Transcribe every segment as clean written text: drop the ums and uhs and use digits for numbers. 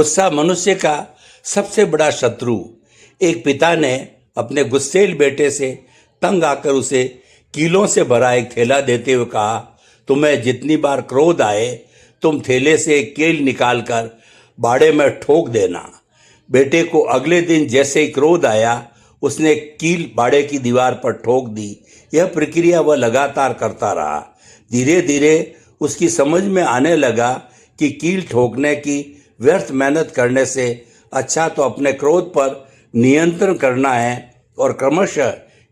गुस्सा मनुष्य का सबसे बड़ा शत्रु। एक पिता ने अपने गुस्सेल बेटे से तंग आकर उसे कीलों से भरा एक थैला देते हुए कहा, तुम्हें जितनी बार क्रोध आए तुम थैले से एक कील निकालकर बाड़े में ठोक देना। बेटे को अगले दिन जैसे ही क्रोध आया उसने कील बाड़े की दीवार पर ठोक दी। यह प्रक्रिया वह लगातार करता रहा। धीरे धीरे उसकी समझ में आने लगा कि कील ठोकने की व्यर्थ मेहनत करने से अच्छा तो अपने क्रोध पर नियंत्रण करना है, और क्रमशः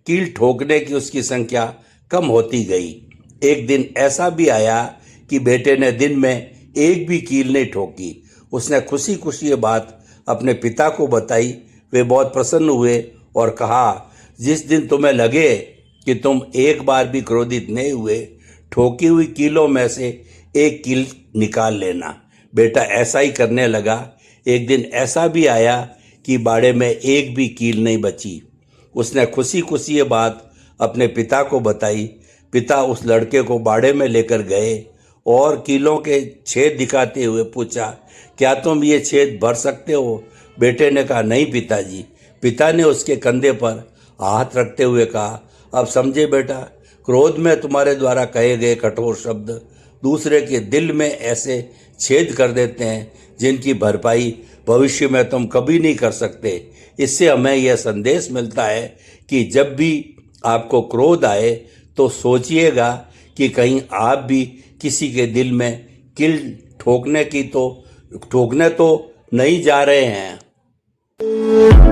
कील ठोकने की उसकी संख्या कम होती गई। एक दिन ऐसा भी आया कि बेटे ने दिन में एक भी कील नहीं ठोकी। उसने खुशी खुशी ये बात अपने पिता को बताई। वे बहुत प्रसन्न हुए और कहा, जिस दिन तुम्हें लगे कि तुम एक बार भी क्रोधित नहीं हुए, ठोकी हुई कीलों में से एक कील निकाल लेना। बेटा ऐसा ही करने लगा। एक दिन ऐसा भी आया कि बाड़े में एक भी कील नहीं बची। उसने खुशी खुशी ये बात अपने पिता को बताई। पिता उस लड़के को बाड़े में लेकर गए और कीलों के छेद दिखाते हुए पूछा, क्या तुम ये छेद भर सकते हो? बेटे ने कहा, नहीं पिताजी। पिता ने उसके कंधे पर हाथ रखते हुए कहा, अब समझे बेटा, क्रोध में तुम्हारे द्वारा कहे गए कठोर शब्द दूसरे के दिल में ऐसे छेद कर देते हैं जिनकी भरपाई भविष्य में तुम कभी नहीं कर सकते। इससे हमें यह संदेश मिलता है कि जब भी आपको क्रोध आए तो सोचिएगा कि कहीं आप भी किसी के दिल में कील ठोकने तो नहीं जा रहे हैं।